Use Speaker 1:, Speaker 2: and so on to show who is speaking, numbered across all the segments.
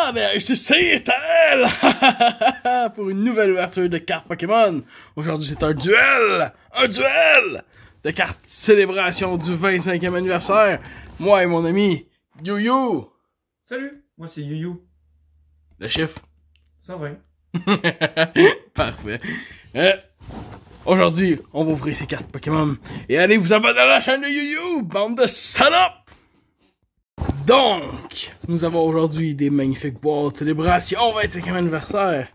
Speaker 1: Tabarnak, c'est Tanel! Pour une nouvelle ouverture de cartes Pokémon. Aujourd'hui, c'est un duel! Un duel! De cartes célébration du 25e anniversaire. Moi et mon ami, Youyou.
Speaker 2: Salut, moi c'est Youyou.
Speaker 1: Le chiffre.
Speaker 2: 120.
Speaker 1: Parfait. Aujourd'hui, on va ouvrir ces cartes Pokémon. Et allez vous abonner à la chaîne de Youyou, bande de salopes! Donc, nous avons aujourd'hui des magnifiques boîtes célébration 25e anniversaire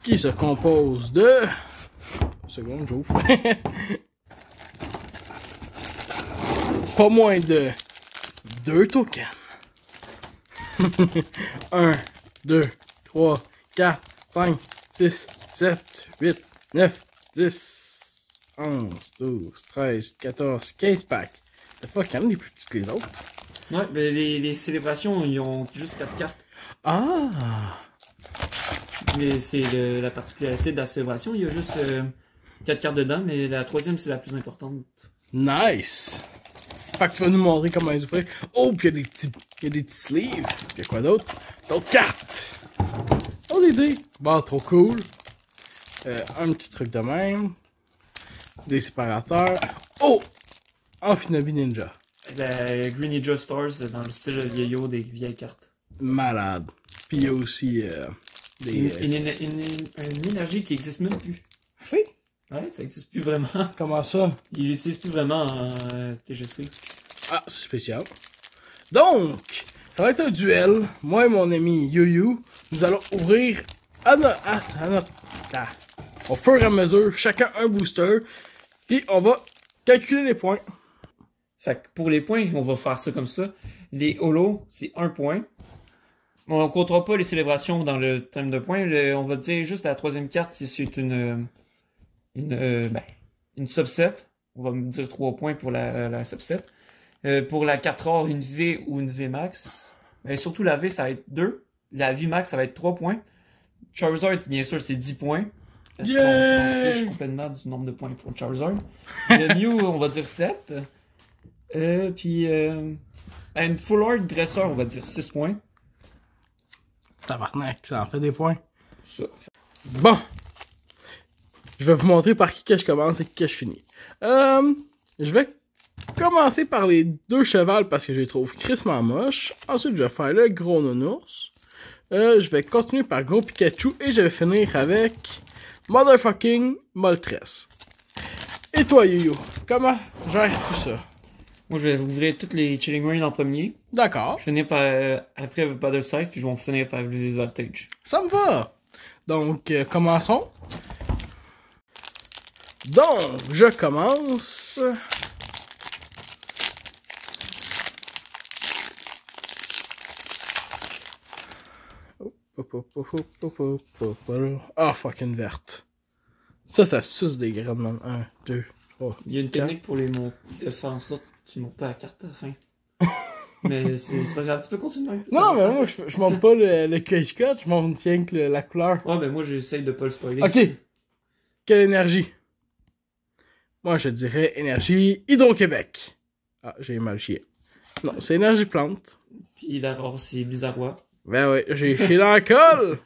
Speaker 1: qui se composent de... Une seconde, j'ouvre. Pas moins de 2 tokens. 1, 2, 3, 4, 5, 6, 7, 8, 9, 10, 11, 12, 13, 14, 15 packs. The fuck, quand même des plus petits que les autres.
Speaker 2: Ouais, mais les célébrations, ils ont juste 4 cartes.
Speaker 1: Ah!
Speaker 2: Mais c'est la particularité de la célébration, il y a juste 4 cartes dedans, mais la troisième c'est la plus importante.
Speaker 1: Nice! Fait que tu vas nous montrer comment les ouvrir. Oh, pis il y a des petits sleeves. Pis y a quoi d'autre? D'autres cartes! Oh, des dés! Bon, trop cool. Un petit truc de même. Des séparateurs. Oh! Amphinobi Ninja.
Speaker 2: La Green Ninja Stars dans le style vieillot des vieilles cartes.
Speaker 1: Malade. Puis il y a aussi
Speaker 2: Une énergie qui existe même plus.
Speaker 1: Fait?
Speaker 2: Ouais, ça existe plus vraiment.
Speaker 1: Comment ça?
Speaker 2: Ils l'utilisent plus vraiment en TGC.
Speaker 1: Ah, c'est spécial. Donc, ça va être un duel. Moi et mon ami Youyou, nous allons ouvrir au fur et à mesure, chacun un booster. Puis on va calculer les points.
Speaker 2: Fait que pour les points, on va faire ça comme ça. Les holos, c'est 1 point. On ne comptera pas les célébrations dans le thème de points. On va dire juste la troisième carte si c'est une subset. On va me dire 3 points pour la subset. Pour la carte rare, une V ou une V max. Mais surtout la V, ça va être 2. La V max, ça va être 3 points. Charizard, bien sûr, c'est 10 points. Est-ce qu'on s'en fiche complètement du nombre de points pour Charizard? Le Mew, on va dire 7. Puis une Full Art Dresseur, on va dire 6 points.
Speaker 1: Tabarnak, ça en fait des points.
Speaker 2: Ça.
Speaker 1: Bon. Je vais vous montrer par qui que je commence et qui que je finis. Je vais commencer par les 2 chevals parce que je les trouve crissement moches. Ensuite, je vais faire le gros nounours. Je vais continuer par gros Pikachu et je vais finir avec Motherfucking Moltres. Et toi, Youyou, comment gères tout ça?
Speaker 2: Moi, je vais ouvrir toutes les Chilling Reign en premier.
Speaker 1: D'accord.
Speaker 2: Je vais finir par après Battle Size, puis je vais finir par le Voltage.
Speaker 1: Ça me va. Donc, commençons. Donc, je commence. Ah, fucking verte. Ça suce des graines, man. 1, 2, 3.
Speaker 2: Il y a une technique pour de faire en sorte que tu montes pas la carte à la fin. Mais c'est pas grave, tu peux continuer.
Speaker 1: Non, mais moi, je monte pas le QH code, je monte rien que la couleur.
Speaker 2: Ouais, ben moi, j'essaye de pas le spoiler.
Speaker 1: Ok. Quelle énergie? Moi, je dirais énergie Hydro-Québec. Ah, j'ai mal chié. Non, c'est énergie plante.
Speaker 2: Puis la rare, c'est Blizzardroid.
Speaker 1: Ben ouais, j'ai chié dans la colle!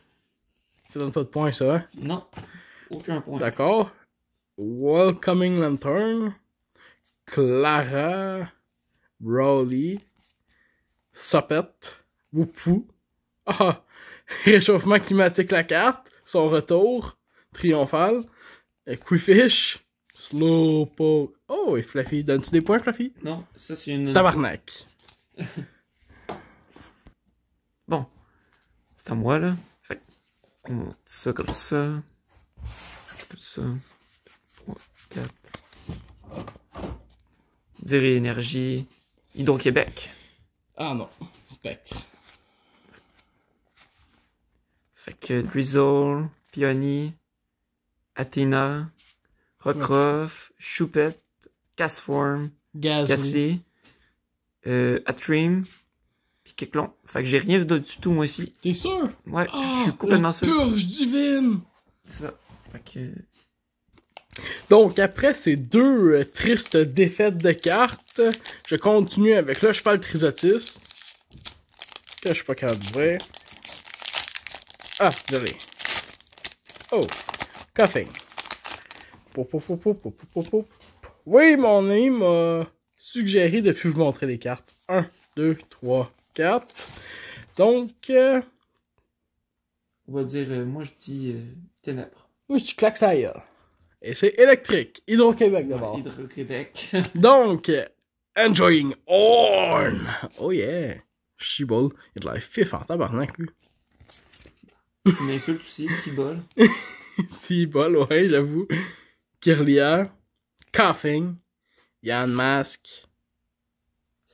Speaker 1: Ça donne pas de points, ça, hein?
Speaker 2: Non, aucun point.
Speaker 1: D'accord. Welcoming Lantern. Clara. Rowley. Sopet. Woupou. Ah! Réchauffement climatique la carte. Son retour. Triomphal. Quifish. Slowpoke. Oh, et Fluffy. Donnes-tu des points, Fluffy?
Speaker 2: Non, ça c'est une...
Speaker 1: Tabarnak.
Speaker 2: Bon. C'est à moi, là. Fait on monte ça comme ça. Comme ça. 3, 4. Dirait énergie. Hydro-Québec.
Speaker 1: Ah non. Spectre.
Speaker 2: Fait que Drizzle, Peony, Athena, Rockruff, Choupette, Castform, Gastly, Atream, puis Keclon. Fait que j'ai rien du tout moi aussi.
Speaker 1: T'es sûr?
Speaker 2: Ouais,
Speaker 1: Oh,
Speaker 2: je suis complètement sûr.
Speaker 1: Purge divine!
Speaker 2: C'est ça. Fait que...
Speaker 1: Donc, après ces 2 tristes défaites de cartes, je continue avec le cheval Trisotis. Que je suis pas capable d'ouvrir. Ah, désolé. Oh, coughing. Pop, pop, pop, pop, pop, pop, pop. Oui, mon ami m'a suggéré de plus vous montrer les cartes. 1, 2, 3, 4. Donc,
Speaker 2: On va dire, moi je dis ténèbres.
Speaker 1: moi je dis claque ça aille. Et c'est électrique. Hydro-Québec d'abord.
Speaker 2: Hydro-Québec.
Speaker 1: Donc, enjoying Horn. Oh yeah. Shibol. Il a de l'air fif en tabarnak, lui.
Speaker 2: Tu m'insultes aussi, Cibol.
Speaker 1: Shibol, ouais, j'avoue. Kirlia. Coughing. Yann Mask.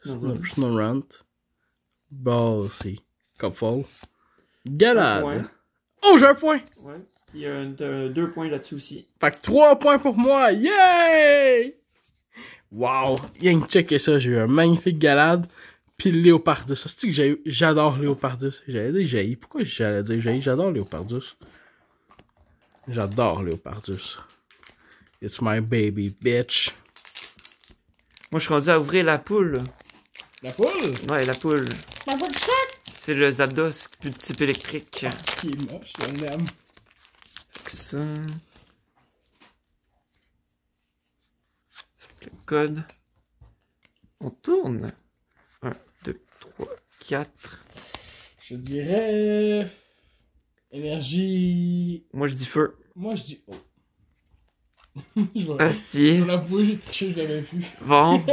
Speaker 1: Snorunt. Bossy. Couple. Galade. Oh, j'ai un point!
Speaker 2: Ouais. Il y a 2 points là-dessus aussi.
Speaker 1: Fait que 3 points pour moi. Yay! Wow! Rien que checker ça, j'ai eu un magnifique Galade. Puis Léopardus. Ça, c'est que j'adore Léopardus. J'allais dire j'ai. Pourquoi j'allais dire j'ai? J'adore Léopardus. J'adore Léopardus. It's my baby, bitch.
Speaker 2: Moi je suis rendu à ouvrir la poule.
Speaker 1: La poule?
Speaker 2: Ouais, la poule.
Speaker 3: La poule chouette!
Speaker 2: C'est le Zapdos, plus de type électrique.
Speaker 1: Qui est moche, je l'aime.
Speaker 2: Fait que ça. Fait que le code. On tourne. 1, 2, 3, 4.
Speaker 1: Je dirais. Énergie.
Speaker 2: Moi je dis feu.
Speaker 1: Moi, je dis. Oh. Je vais
Speaker 2: Asti.
Speaker 1: l'avouer, j'ai triché, je l'avais vu.
Speaker 2: Bon.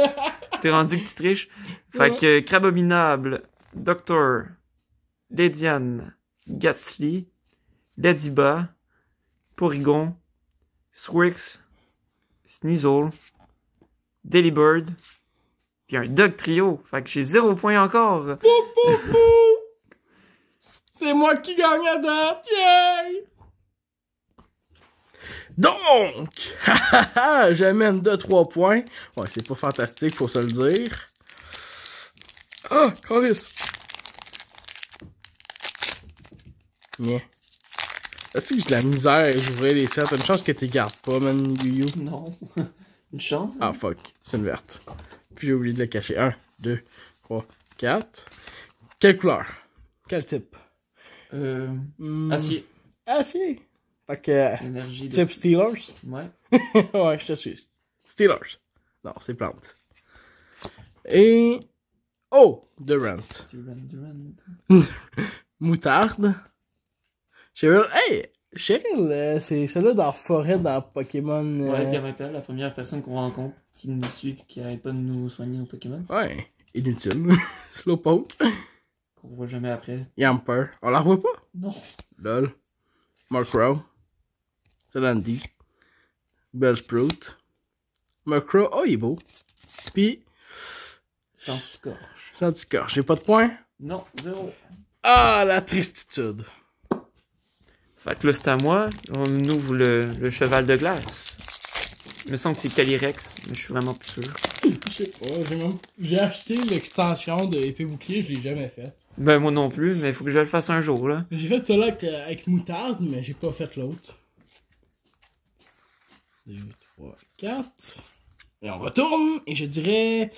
Speaker 2: T'es rendu que tu triches. Fait que Crabominable, Doctor, Lediane, Gatsly, Lediba, Porygon, Swix, Sneasel, Delibird, puis un Dog Trio. Fait que j'ai 0 points encore.
Speaker 1: Pou, pou, pou. C'est moi qui gagne à date, yay! Donc, je mène de 3 points. Ouais, c'est pas fantastique, faut se le dire. Ah, Carlis. Yeah. Est-ce que j'ai de la misère à ouvrir les sets? T'as une chance que t'es gardes pas, man, Yu.
Speaker 2: Non. Une chance.
Speaker 1: Ah, fuck. C'est une verte. Puis j'ai oublié de la cacher. 1, 2, 3, 4. Quelle couleur? Quel type?
Speaker 2: Acier.
Speaker 1: Acier. Fait que.
Speaker 2: Énergie de...
Speaker 1: Type Steelers?
Speaker 2: Ouais.
Speaker 1: Ouais, je te suis. Steelers. Non, c'est plante. Et. Oh! Durant.
Speaker 2: Durant.
Speaker 1: Moutarde. Cheryl. Hey! Cheryl, c'est celle-là dans la forêt dans Pokémon.
Speaker 2: Ouais, Diamapel, la première personne qu'on rencontre qui nous suit et qui arrête pas de nous soigner nos Pokémon.
Speaker 1: Ouais. Inutile. Slowpoke.
Speaker 2: Qu'on voit jamais après.
Speaker 1: Yamper. On la revoit pas?
Speaker 2: Non.
Speaker 1: Lol. Murkrow. Salandie. Bellsprout. Murkrow. Oh, il est beau. Puis.
Speaker 2: Santiscorche.
Speaker 1: Santiscorche. J'ai pas de points?
Speaker 2: Non, 0.
Speaker 1: Ah, la tristitude.
Speaker 2: Fait que là, c'est à moi. On ouvre le cheval de glace. Il me semble que c'est Calyrex, mais je suis vraiment plus sûr.
Speaker 1: Je sais pas, j'ai acheté l'extension de épée bouclier, je l'ai jamais faite.
Speaker 2: Ben, moi non plus, mais il faut que je le fasse un jour, là.
Speaker 1: J'ai fait celle-là avec moutarde, mais j'ai pas fait l'autre. 2, 3, 4. Et on retourne, et je dirais.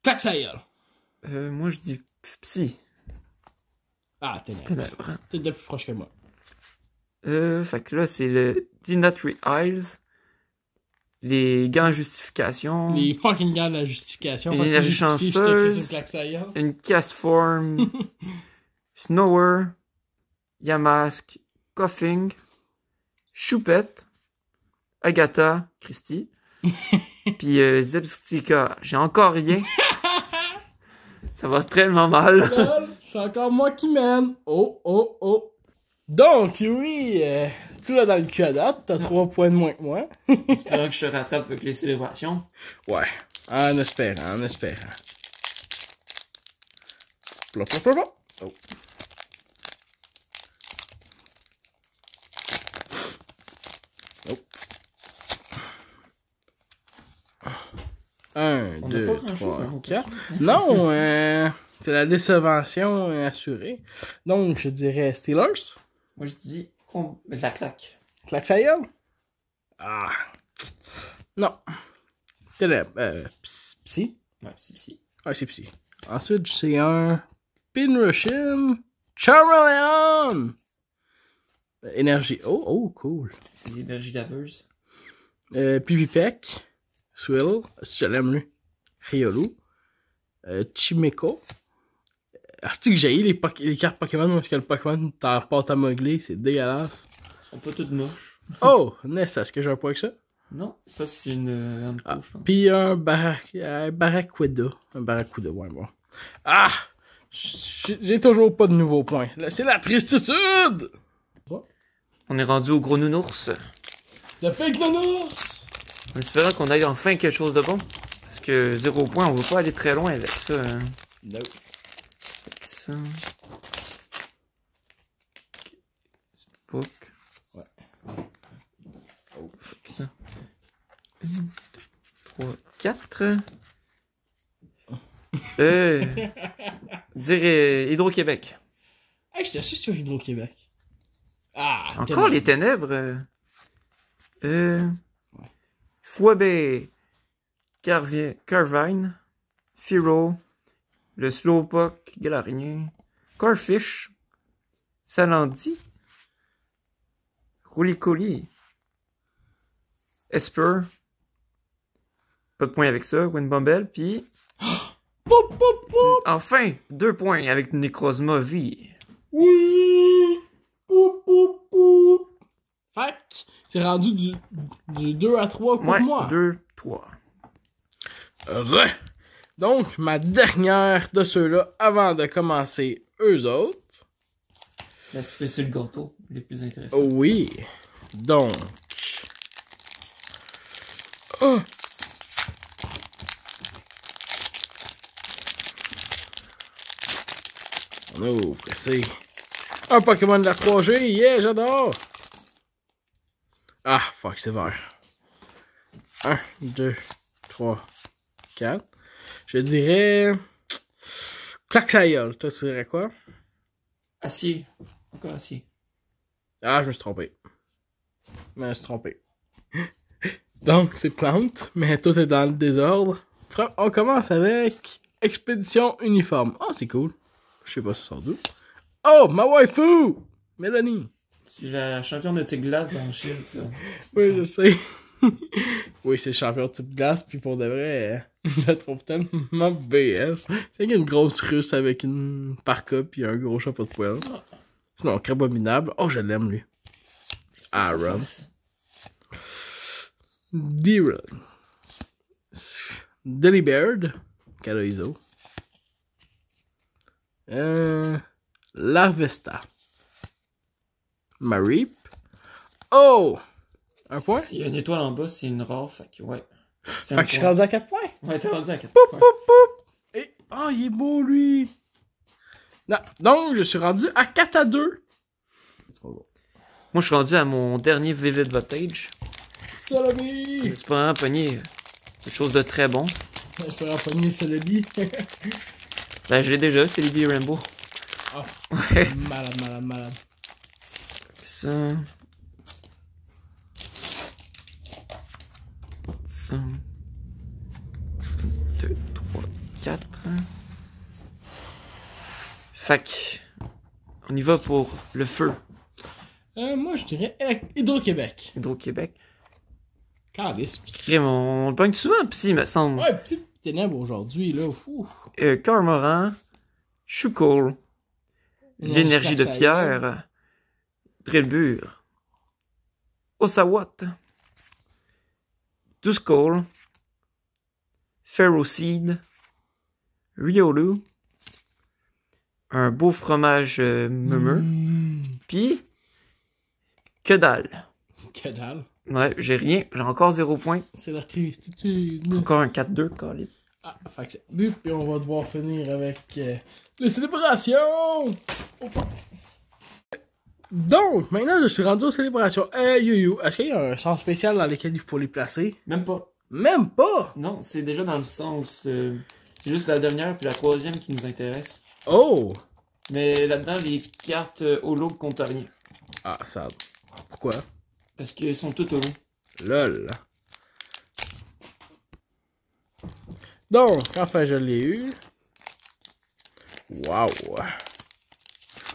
Speaker 1: Claque sa gueule.
Speaker 2: Moi, je dis Psy.
Speaker 1: Ah, ténèbres.
Speaker 2: Ténèbres.
Speaker 1: T'es de plus proche que moi.
Speaker 2: Fait que là, c'est le Dinatry Eyes. Les gants de justification.
Speaker 1: Les fucking gars de la justification.
Speaker 2: Une énergie chanceuse.
Speaker 1: Une claque sa gueule.
Speaker 2: Une cast form. Snower. Yamask. Coughing. Choupette. Agatha. Christy. Puis Zebstika. J'ai encore rien. Ça va tellement mal.
Speaker 1: C'est encore moi qui mène. Oh, oh, oh. Donc, oui, tu l'as dans le cul à date. T'as 3 points de moins que moi.
Speaker 2: J'espère que je te rattrape avec les célébrations.
Speaker 1: Ouais, en espérant, en espérant. Plop, plop, plop, plop. Oh. Oh. 1, 2, 3, 4. Non, c'est la décevation assurée. Donc, je dirais Steelers.
Speaker 2: Moi, je dis la claque.
Speaker 1: Claque sa gueule? Ah. Non. Psy.
Speaker 2: Ouais, Psy.
Speaker 1: Ah, c'est Psy. Ensuite, c'est un Pinrushim Charmeleon. Énergie. Oh, cool.
Speaker 2: L'énergie laveuse.
Speaker 1: Pipipek. Swill. Si je l'aime, lui. Riolu. Chimeko. Est-ce que j'ai les cartes Pokémon parce que le Pokémon t'en porte à mougler, c'est dégueulasse.
Speaker 2: Ils sont pas toutes moches.
Speaker 1: Oh, Nessa, est-ce que j'ai un point avec ça?
Speaker 2: Non, ça c'est une Anko, je pense.
Speaker 1: Puis un Barracuda. Un Barracuda, ouais, bon. Ah! J'ai toujours pas de nouveaux points. Là, c'est la tristitude!
Speaker 2: On est rendu au gros nounours.
Speaker 1: Le fake nounours!
Speaker 2: En espérant qu'on aille enfin quelque chose de bon. Parce que 0 point, on veut pas aller très loin avec ça. Hein.
Speaker 1: No.
Speaker 2: Ça. Book.
Speaker 1: Ouais.
Speaker 2: Oh, fuck ça. 1, 2, 3, 4. Dire Hydro-Québec.
Speaker 1: Hey, j'étais assis sur Hydro-Québec. Ah!
Speaker 2: Encore les ténèbres. Fouabé. Carvine. Firo. Le Slowpoke. Galarien. Corfish. Salandi. Roulicoli. Esper. Pas de points avec ça. Winbumble. Puis.
Speaker 1: Poup, poup, poup.
Speaker 2: Enfin, 2 points avec Necrozma V.
Speaker 1: Oui! Poup, poup, poup. Fait que c'est rendu du 2 à 3 pour moi.
Speaker 2: 2, 3.
Speaker 1: Donc, ma dernière de ceux-là avant de commencer eux autres.
Speaker 2: Là, c'est le gâteau, les plus intéressants.
Speaker 1: Oh oui. Donc. Oh. On ouvre, c'est un Pokémon de la 3G. Yeah, j'adore. Ah, fuck, c'est vert. 1, 2, 3, 4. Je dirais. Claxayol. Toi, tu dirais quoi?
Speaker 2: Acier. Encore acier.
Speaker 1: Ah, je me suis trompé. Je me suis trompé. Donc, c'est plante, mais tout est dans le désordre. On commence avec Expédition Uniforme. Ah, c'est cool. Je sais pas si ça sort d'où. Oh, ma waifu! Mélanie.
Speaker 2: C'est la championne de type glace dans le Shield, ça.
Speaker 1: Oui, je sais. Oui, c'est le champion de type glace, puis pour de vrai, je la trouve tellement BS. C'est une grosse russe avec une parka puis un gros chapeau de poêle. Sinon, crabe abominable. Oh, je l'aime, lui. Aaron. D-Run. Delibird. Caloizo. Larvesta. Mareep. Oh! Un point?
Speaker 2: S'il y a une étoile en bas, c'est une rare, fait que ouais.
Speaker 1: Fait que je suis rendu à 4 points.
Speaker 2: Ouais, t'es rendu à 4
Speaker 1: Poup,
Speaker 2: points.
Speaker 1: poup, poup. Et, oh, il est beau, lui. Non, donc, je suis rendu à 4 à 2.
Speaker 2: Moi, je suis rendu à mon dernier Vivid Voltage.
Speaker 1: Salami!
Speaker 2: Espérant pogner quelque chose de très bon.
Speaker 1: J'espère pogner Celebi.
Speaker 2: Ben, je l'ai déjà, c'est Lady Rainbow.
Speaker 1: Ah,
Speaker 2: Ouais.
Speaker 1: malade.
Speaker 2: Ça. Ça. 1, 2, 3, 4. Fac. On y va pour le feu.
Speaker 1: Moi, je dirais Hydro-Québec.
Speaker 2: Hydro-Québec.
Speaker 1: Calice.
Speaker 2: On le pogne souvent, psy, me semble.
Speaker 1: Ouais, petit ténèbre aujourd'hui, là. Fou.
Speaker 2: Cormoran. Choucol. L'énergie de pierre. Drillbur. Ossawott. Duskull. Ferroseed. Riolu. Un beau fromage murmure. Puis, que dalle.
Speaker 1: Que dalle.
Speaker 2: Ouais, j'ai rien. J'ai encore 0 points.
Speaker 1: C'est la tristitude.
Speaker 2: Encore un 4-2, Colin.
Speaker 1: Ah, fait que c'est but, puis on va devoir finir avec les célébrations. Donc, maintenant, je suis rendu aux célébrations. You, est-ce qu'il y a un sens spécial dans lequel il faut les placer?
Speaker 2: Même pas.
Speaker 1: Même pas!
Speaker 2: Non, c'est déjà dans le sens. C'est juste la dernière puis la troisième qui nous intéresse.
Speaker 1: Oh!
Speaker 2: Mais là-dedans, les cartes holo comptent rien.
Speaker 1: Ah, ça. Pourquoi?
Speaker 2: Parce qu'elles sont toutes holo.
Speaker 1: Lol. Donc, enfin, je l'ai eu. Wow!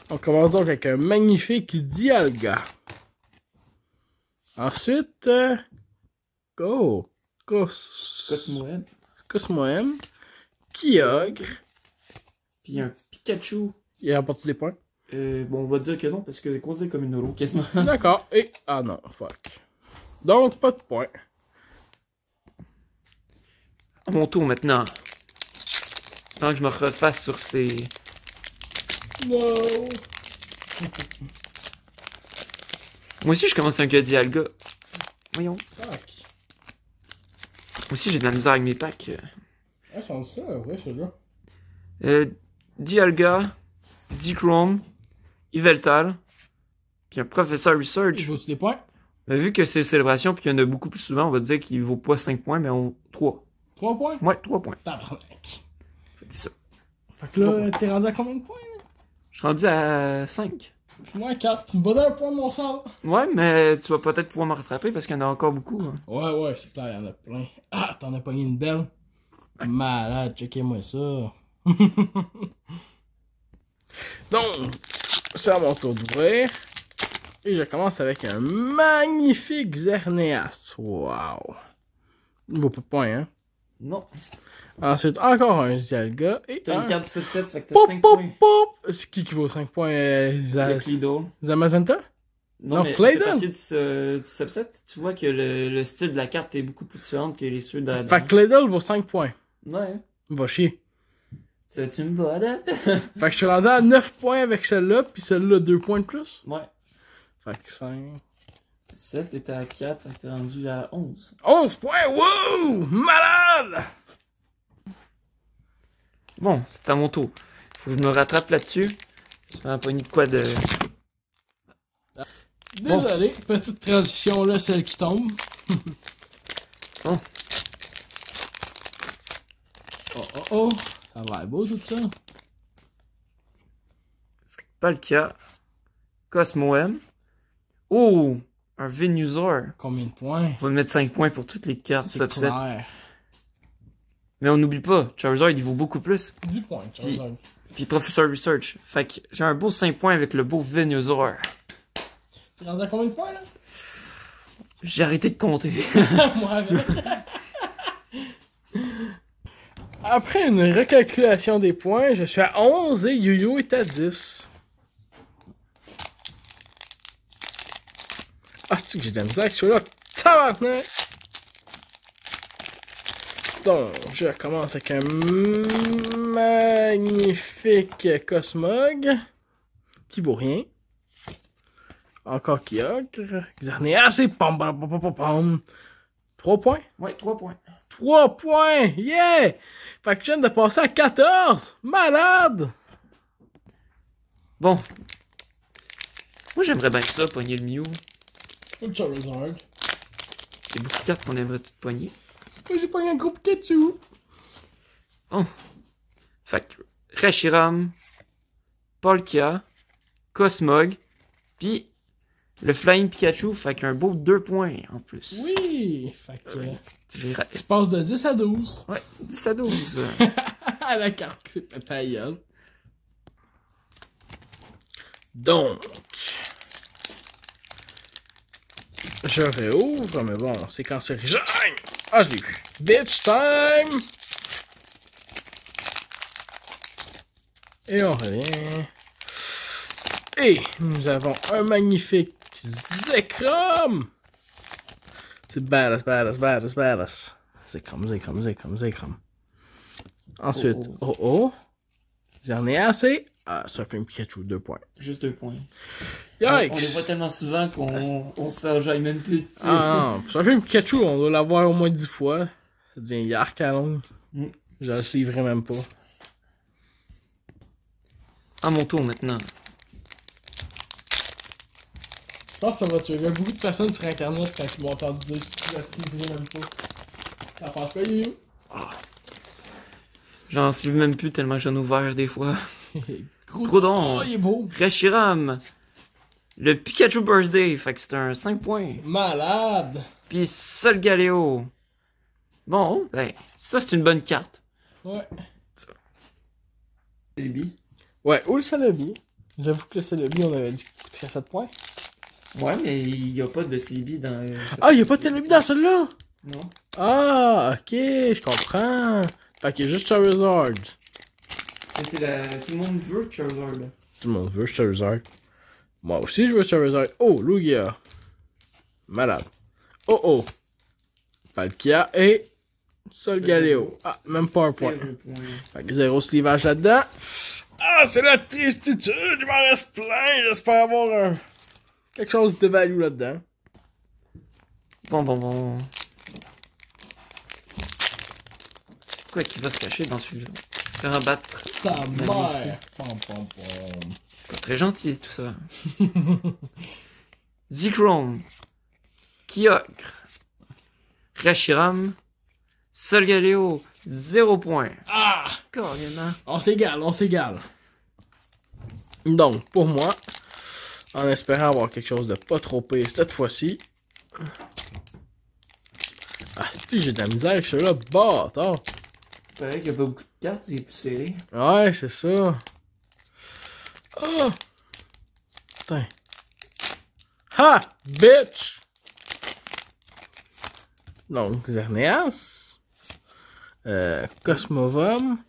Speaker 1: On commence donc avec un magnifique Dialga. Ensuite, go.
Speaker 2: Cosmoem.
Speaker 1: Cosmoem. Kyogre.
Speaker 2: Puis un Pikachu.
Speaker 1: Il rapporte tous les points.
Speaker 2: Bon, on va dire que non, parce que considéré comme une holo, quasiment.
Speaker 1: D'accord. Et. Ah non, fuck. Donc, pas de points.
Speaker 2: À mon tour maintenant. Tant que je me refasse sur ces.
Speaker 1: No.
Speaker 2: Moi aussi, je commence un que Dialga. Voyons.
Speaker 1: Fuck.
Speaker 2: Moi aussi, j'ai de la misère avec mes packs.
Speaker 1: Ah, c'est ça, ouais, celui-là.
Speaker 2: Dialga, Zekrom, Yveltal, puis un Professeur Research.
Speaker 1: Il vaut-tu des points?
Speaker 2: Mais vu que c'est célébration puis qu'il y en a beaucoup plus souvent, on va dire qu'il vaut pas 5 points, mais 3.
Speaker 1: 3 points?
Speaker 2: Ouais, 3 points.
Speaker 1: Tabarnak.
Speaker 2: C'est ça.
Speaker 1: Fait que là, t'es rendu à combien de points, là?
Speaker 2: Je suis rendu à 5.
Speaker 1: Moi, 4. Tu me bats d'un point, mon sang.
Speaker 2: Ouais, mais tu vas peut-être pouvoir me rattraper parce qu'il y en a encore beaucoup. Hein.
Speaker 1: Ouais, c'est clair, il y en a plein. Ah, t'en as pogné une belle.
Speaker 2: Ouais.
Speaker 1: Malade, checkez-moi ça. Donc, c'est à mon tour d'ouvrir. Et je commence avec un magnifique Xerneas. Wow. Il vaut pas de points, hein.
Speaker 2: Non.
Speaker 1: Ensuite, encore un Dialga. Et
Speaker 2: T'as
Speaker 1: un...
Speaker 2: une carte subset, fait que t'as
Speaker 1: Pop,
Speaker 2: 5
Speaker 1: pop,
Speaker 2: points.
Speaker 1: pop. C'est qui vaut 5 points?
Speaker 2: Le Clido.
Speaker 1: Zamazenta?
Speaker 2: Non,
Speaker 1: Non,
Speaker 2: mais
Speaker 1: Claydon.
Speaker 2: fait partie du subset. Tu vois que le style de la carte est beaucoup plus différent que les ceux d'avant.
Speaker 1: Fait que Claydol vaut 5 points.
Speaker 2: Ouais.
Speaker 1: Va chier.
Speaker 2: Tu me bats là?
Speaker 1: Fait que je suis rendu à 9 points avec celle-là, puis celle-là 2 points de plus.
Speaker 2: Ouais.
Speaker 1: Fait que 5...
Speaker 2: 7, t'étais à 4, fait que t'es rendu à 11.
Speaker 1: 11 points! Wouh! Malade!
Speaker 2: Bon, c'est à mon tour. Faut que je me rattrape là-dessus. Ça fait un poignet de quoi de...
Speaker 1: Désolé, petite transition là, celle qui tombe.
Speaker 2: Bon.
Speaker 1: Oh. Ça a l'air beau tout ça.
Speaker 2: Palkia. Cosmoem. Oh! Un Venusaur.
Speaker 1: Combien de points?
Speaker 2: On va mettre 5 points pour toutes les cartes
Speaker 1: C'est
Speaker 2: subset.
Speaker 1: clair.
Speaker 2: Mais on n'oublie pas, Charizard il vaut beaucoup plus.
Speaker 1: 10 points, Charizard.
Speaker 2: Puis Professor Research. Fait que j'ai un beau 5 points avec le beau Venusaur.
Speaker 1: T'es rendu à combien de points là?
Speaker 2: J'ai arrêté de compter.
Speaker 1: Moi avec. Après une recalculation des points, je suis à 11 et Yu-Yu est à 10. Ah, c'est que j'ai de la misère avec celui-là. Tabarnak! Donc, je commence avec un magnifique Cosmog qui vaut rien. Encore Kyogre. Xerneas et pam pam pam pam pam. 3 points?
Speaker 2: Ouais, 3 points.
Speaker 1: 3 points! Yeah! Fait que je viens de passer à 14! Malade!
Speaker 2: Bon. Moi j'aimerais bien ça, pogner le Mew.
Speaker 1: Ou Charizard.
Speaker 2: C'est beaucoup de cartes qu'on aimerait toutes pogner.
Speaker 1: Moi j'ai pogné un gros Pikachu.
Speaker 2: Oh. Fait que Reshiram, Palkia, Cosmog, puis le Flying Pikachu, fait qu'un beau 2 points en plus.
Speaker 1: Oui! Fait que
Speaker 2: J'ai
Speaker 1: tu passes de 10 à 12.
Speaker 2: Ouais, 10 à 12.
Speaker 1: À la carte qui s'est pété à la gueule. Donc, je réouvre, mais bon, c'est cancérigène. Ah, je l'ai vu. Bitch time! Et on revient. Et nous avons un magnifique Zekrom! C'est badass. Zekrom. Ensuite, J'en ai assez. Ah, ça fait un Pikachu, 2 points.
Speaker 2: Juste 2 points.
Speaker 1: Yikes!
Speaker 2: On les voit tellement souvent qu'on s'enjaille même plus dessus.
Speaker 1: Ah non, ça fait un Pikachu, on doit l'avoir au moins 10 fois. Ça devient yark à longue. Je le livrerai même pas.
Speaker 2: À mon tour maintenant.
Speaker 1: Je pense que ça va tuer. Il y a beaucoup de personnes sur internet quand ils m'ont entendu dire que je le livrerai même pas. Ça passe pas, Yu?
Speaker 2: J'en suis même plus tellement j'en ai ouvert des fois.
Speaker 1: Groudon! Oh, il est beau!
Speaker 2: Reshiram. Le Pikachu Birthday, fait que c'est un 5 points.
Speaker 1: Malade!
Speaker 2: Puis Solgaleo. Bon, ben, ça c'est une bonne carte.
Speaker 1: Ouais.
Speaker 2: Celebi.
Speaker 1: Ouais, ou le Celebi. J'avoue que le Celebi, on avait dit qu'il coûterait 7 points.
Speaker 2: Ouais, mais il n'y a pas de CB dans...
Speaker 1: Ah, il n'y a pas de Celebi dans celui-là?
Speaker 2: Non.
Speaker 1: Ah, ok, je comprends. Fait qu'il y a juste Charizard.
Speaker 2: Mais c'est la... Tout le monde veut Charizard, là.
Speaker 1: Tout le monde veut Charizard. Moi aussi, je veux Charizard. Oh, Lugia. Malade. Oh, oh. Palkia et Solgaleo. Ah, même pas un point. Fait que 0 slivage là-dedans. Ah, c'est la tristitude. Il m'en reste plein. J'espère avoir quelque chose de value là-dedans.
Speaker 2: Bon. C'est quoi qui va se cacher dans celui-là? Se faire abattre.
Speaker 1: Ta
Speaker 2: Magnifique.
Speaker 1: mère. Pom, pom, pom.
Speaker 2: Pas très gentil tout ça. Zekrom. Kyogre. Reshiram. Solgaleo. 0 point.
Speaker 1: Ah!
Speaker 2: Carrément.
Speaker 1: On s'égale, on s'égale. Donc, pour moi, en espérant avoir quelque chose de pas trop pire cette fois-ci. Ah, si, j'ai de la misère avec celui-là, bâtard.
Speaker 2: Pareil qu'il n'y a pas beaucoup de cartes, il est plus serré.
Speaker 1: Ouais, c'est ça. Ah! Putain. Ha! Bitch! Donc, Xerneas. Cosmovom.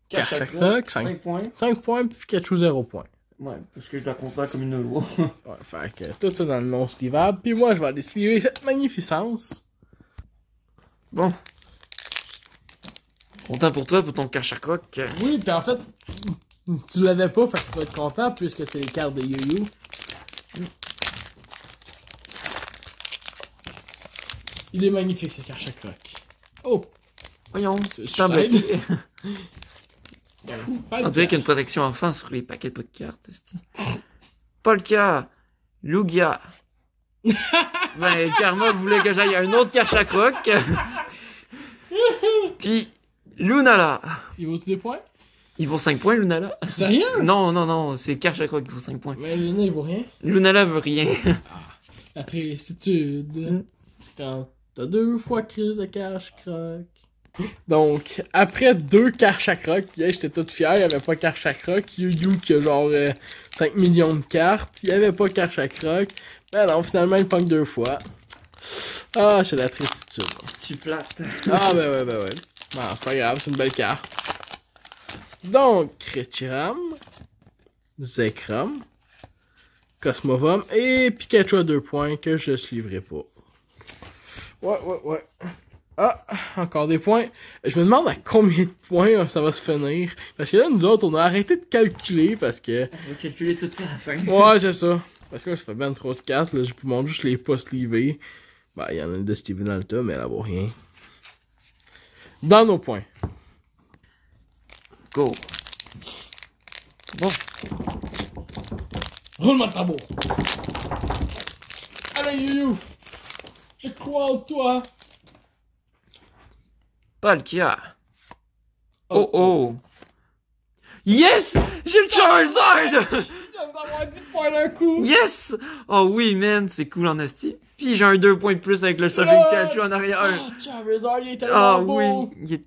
Speaker 1: Kachakroc,
Speaker 2: 5 points.
Speaker 1: 5 points, puis Pikachu 0 points.
Speaker 2: Ouais, parce que je la considère comme une loi.
Speaker 1: Ouais, fait que tout ça dans le non-slivable. Puis moi, je vais aller sliver cette magnificence.
Speaker 2: Bon. Content pour toi, pour ton Kachakroc.
Speaker 1: Oui, puis en fait, tu l'avais pas, fait que tu vas être content puisque c'est les cartes de Yu-Yu. Il est magnifique, ce Kachakroc. Oh!
Speaker 2: Voyons,
Speaker 1: C'est
Speaker 2: c'est un bloqué.
Speaker 1: Pas
Speaker 2: On dirait qu'il y a une protection enfant sur les paquets de cartes. Polka, Lugia. Ben, Karma voulait que j'aille à un autre Kachakroc. Puis, Lunala.
Speaker 1: Il vaut des points?
Speaker 2: Il vaut 5 points, Lunala.
Speaker 1: Sérieux?
Speaker 2: Non, c'est Kachakroc qui vaut 5 points.
Speaker 1: Mais Luna, il vaut rien.
Speaker 2: Lunala veut rien.
Speaker 1: La tristitude. Quand t'as 2 fois crise de Kachakroc. Donc, après 2 Kachakroc, j'étais tout fier, il n'y avait pas Kachakroc. Yu-Yu qui a genre 5 millions de cartes, il n'y avait pas Kachakroc. Ben non, finalement, il punk 2 fois. Ah, c'est la tristitude.
Speaker 2: Tu plates.
Speaker 1: Ah, ben ouais. Bon, c'est pas grave, c'est une belle carte. Donc, Reshiram, Zekrom, Cosmovom et Pikachu à 2 points que je ne suivrai pas. Ouais. Ah, encore des points. Je me demande à combien de points ça va se finir. Parce que là, nous autres, on a arrêté de calculer parce que...
Speaker 2: On va calculer tout ça à la fin.
Speaker 1: Ouais, c'est ça. Parce que là, ça fait bien trop de cartes. Là, je vous montre juste les pas slivés. Ben, il y en a une de slivée dans le tas, mais elle vaut rien. Dans nos points.
Speaker 2: Go. Bon.
Speaker 1: Roule-moi de tambour. Allez, Yu-Yu. Je crois en toi.
Speaker 2: Palkia. Oh. Yes! J'ai le Charizard!
Speaker 1: Je viens d'avoir 10 points d'un coup.
Speaker 2: Yes! Oh oui, man, c'est cool en asti. Puis j'ai un 2 points de plus avec le Surfing Pikachu en arrière.
Speaker 1: Oh, Charizard, il est
Speaker 2: Ah
Speaker 1: tellement beau.
Speaker 2: oui, il est...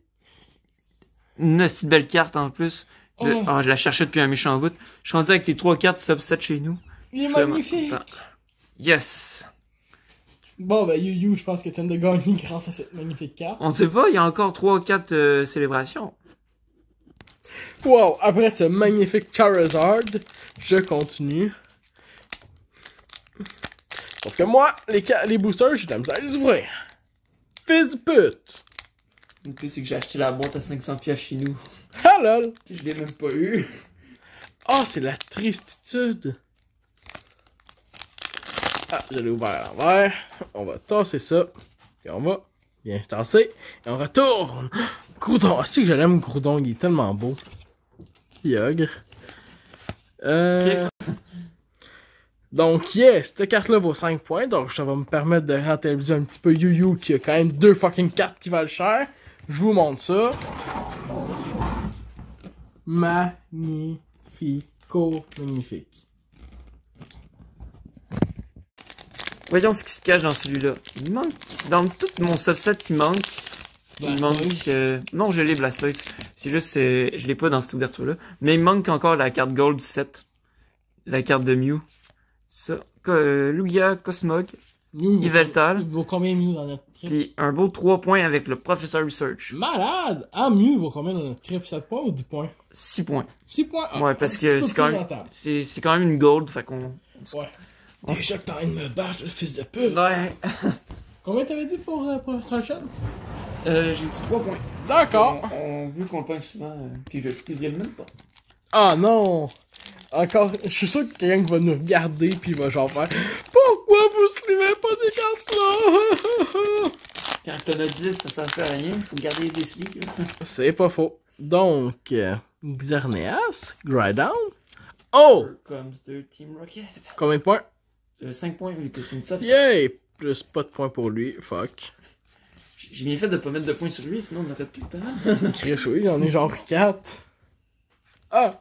Speaker 2: Une asti de belle carte en plus. Je la cherchais depuis un méchant bout. Je suis rendu avec les 3 cartes subset chez nous.
Speaker 1: Il est magnifique.
Speaker 2: Yes!
Speaker 1: Bon, ben, Yu-Yu, je pense que tu viens de gagner grâce à cette magnifique carte.
Speaker 2: On sait pas, il y a encore 3-4 célébrations.
Speaker 1: Wow, après ce magnifique Charizard, je continue. Sauf que moi, les boosters, j'ai de la misère à les ouvrir. Fils de pute!
Speaker 2: Le plus, c'est que j'ai acheté la boîte à 500 piastres chez nous.
Speaker 1: Ah lol!
Speaker 2: Je l'ai même pas eu.
Speaker 1: Ah, c'est la tristitude! Ah, je l'ai ouvert à l'envers. On va tasser ça. Et on va bien tasser. Et on retourne. Groudon. Ah, c'est que je l'aime, Groudon. Il est tellement beau. Yogre. Donc, yes, cette carte-là vaut 5 points. Donc, ça va me permettre de rentabiliser un petit peu Yu-Yu qui a quand même 2 fucking cartes qui valent cher. Je vous montre ça. Magnifique.
Speaker 2: Voyons ce qui se cache dans celui-là. Il manque... Dans tout mon subset qui manque... Il manque... Non, je l'ai Blastoise. C'est juste... Je l'ai pas dans cette ouverture-là. Mais il manque encore la carte Gold du set. La carte de Mew. Ça. Lugia, Cosmog,
Speaker 1: Mew,
Speaker 2: Yveltal.
Speaker 1: Il vaut combien Mew dans notre trip?
Speaker 2: Puis un beau 3 points avec le Professor Research.
Speaker 1: Malade! Ah, Mew vaut combien dans notre trip? 7 points ou 10 points?
Speaker 2: 6 points.
Speaker 1: 6 points? Ah,
Speaker 2: Ouais, parce
Speaker 1: un
Speaker 2: que
Speaker 1: petit
Speaker 2: c'est
Speaker 1: peu
Speaker 2: quand
Speaker 1: plus
Speaker 2: même,
Speaker 1: rentable.
Speaker 2: c'est quand même une gold, fait qu'on...
Speaker 1: Ouais.
Speaker 2: On
Speaker 1: Déjà que t'as envie de me battre, le fils de pute!
Speaker 2: Ouais.
Speaker 1: Combien t'avais dit pour Professor Chan?
Speaker 2: J'ai dit 3 points.
Speaker 1: D'accord!
Speaker 2: Vu qu'on le pogne souvent, puis je le livrer même pas.
Speaker 1: Ah non! Encore, je suis sûr que quelqu'un qui va nous regarder puis il va genre faire pourquoi vous slivez pas des cartes là?
Speaker 2: Quand t'en as 10, ça fait rien. Faut garder les sleeves.
Speaker 1: C'est pas faux. Donc, Xerneas, Groudon. Oh!
Speaker 2: Here comes the Team Rocket.
Speaker 1: Combien de points?
Speaker 2: 5 points vu que c'est une subset.
Speaker 1: Yay! Plus pas de points pour lui. Fuck.
Speaker 2: J'ai bien fait de pas mettre de points sur lui, sinon on aurait tout le temps.
Speaker 1: Chris, oui, j'en ai genre 4. Ah!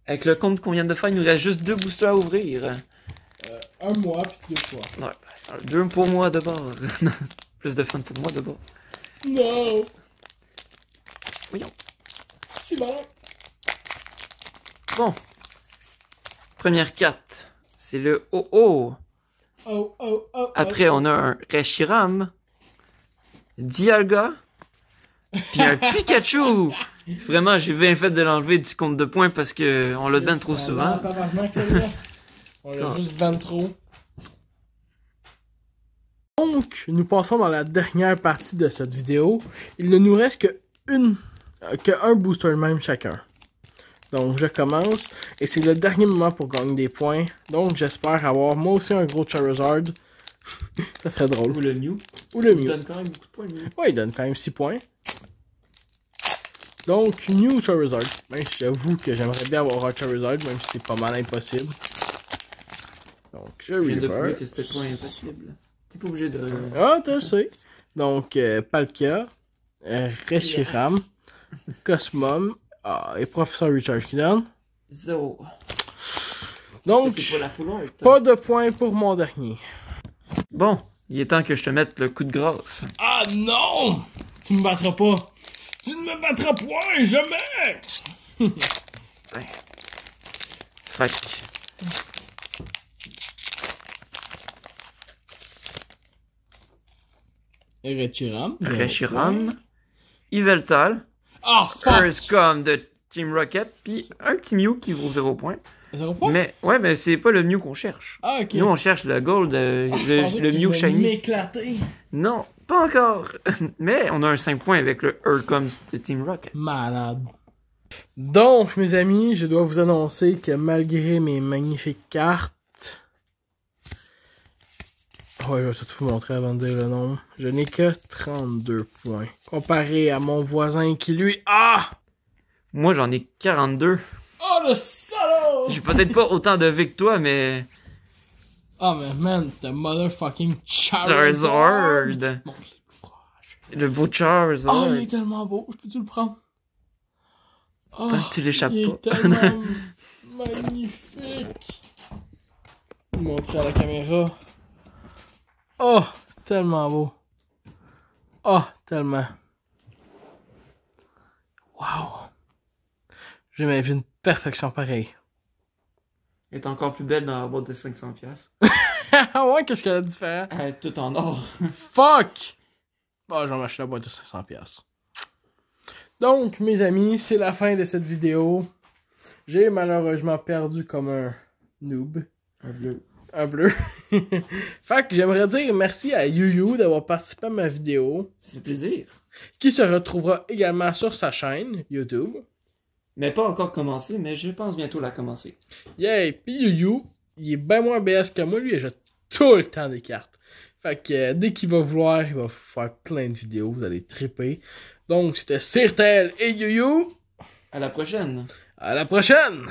Speaker 2: Avec le compte qu'on vient de faire, il nous reste juste 2 boosters à ouvrir.
Speaker 1: Un mois puis 2 fois.
Speaker 2: Ouais, 2 pour moi d'abord. Plus de fun pour moi d'abord.
Speaker 1: Non!
Speaker 2: Voyons.
Speaker 1: Si bon!
Speaker 2: Bon. Première carte. C'est le Oh-Oh.
Speaker 1: Oh, oh, oh.
Speaker 2: Après, on a un Reshiram. Dialga. Puis un Pikachu. Vraiment, j'ai bien fait de l'enlever du compte de points parce que on le donne trop souvent.
Speaker 1: On l'a juste 20 trop. Donc, nous passons dans la dernière partie de cette vidéo. Il ne nous reste qu'un booster de même chacun. Donc, je commence. Et c'est le dernier moment pour gagner des points. Donc, j'espère avoir moi aussi un gros Charizard. Ça serait drôle.
Speaker 2: Ou le Mew.
Speaker 1: Ou le
Speaker 2: Il
Speaker 1: Mew.
Speaker 2: donne quand même beaucoup de points, le Mew.
Speaker 1: Ouais, il donne quand même 6 points. Donc, New Charizard. Ben, j'avoue que j'aimerais bien avoir un Charizard, même si c'est pas mal impossible. Donc, je
Speaker 2: viens de prouver
Speaker 1: reverse.
Speaker 2: que c'était pas impossible. T'es pas obligé de...
Speaker 1: Ah, tu sais. Donc, Palkia, Reshiram, Cosmom, et Professor Recharge qui donne.
Speaker 2: 0.
Speaker 1: Donc,
Speaker 2: c'est pas la full art.
Speaker 1: pas de points pour mon dernier.
Speaker 2: Bon, il est temps que je te mette le coup de grâce.
Speaker 1: Ah non! Tu me battras pas! Tu ne me battras point, jamais!
Speaker 2: Ouais. Fait que... Reshiram, Yveltal,
Speaker 1: Ah,
Speaker 2: Curse
Speaker 1: fuck!
Speaker 2: comme de Team Rocket, puis un petit Mew qui vaut 0 points.
Speaker 1: 0 points?
Speaker 2: Mais, ouais, mais c'est pas le Mew qu'on cherche.
Speaker 1: Ah, ok.
Speaker 2: Nous, on cherche le Gold, le Mew Shiny.
Speaker 1: M'éclater.
Speaker 2: Non, pas encore. Mais on a un 5 points avec le Here Comes de Team Rocket.
Speaker 1: Malade. Donc, mes amis, je dois vous annoncer que malgré mes magnifiques cartes... Ouais, je vais tout vous montrer avant de dire le nombre. Je n'ai que 32 points. Comparé à mon voisin qui, lui... Ah!
Speaker 2: Moi, j'en ai 42.
Speaker 1: Oh, le salaud!
Speaker 2: J'ai peut-être pas autant de V que toi, mais...
Speaker 1: Oh, mais man, the motherfucking Charizard!
Speaker 2: Charizard!
Speaker 1: Bon, je l'ai plus proche.
Speaker 2: Le beau Charizard!
Speaker 1: Oh, il est tellement beau. Je peux-tu le prendre? Oh,
Speaker 2: Tant que tu l'échappes
Speaker 1: il est
Speaker 2: pas.
Speaker 1: tellement magnifique. Je vais montrer à la caméra. Oh, tellement beau. Oh, tellement. Wow. J'ai jamais vu une perfection pareille.
Speaker 2: Elle est encore plus belle dans la boîte de 500$.
Speaker 1: Ouais, qu'est-ce qu'elle a de différent?
Speaker 2: Elle est tout en or.
Speaker 1: Fuck! Bon, je vais m'acheter la boîte de 500$. Donc, mes amis, c'est la fin de cette vidéo. J'ai malheureusement perdu comme un noob.
Speaker 2: Un bleu.
Speaker 1: Un bleu. Fait que j'aimerais dire merci à Yuyu d'avoir participé à ma vidéo.
Speaker 2: Ça fait plaisir.
Speaker 1: Qui se retrouvera également sur sa chaîne YouTube.
Speaker 2: Mais pas encore commencé, mais je pense bientôt la commencer.
Speaker 1: Yeah! Puis Yuyu, il est bien moins BS que moi. Lui, il jette tout le temps des cartes. Fait que dès qu'il va vouloir, il va faire plein de vidéos. Vous allez triper. Donc, c'était Sirtel et Yuyu.
Speaker 2: À la prochaine.
Speaker 1: À la prochaine!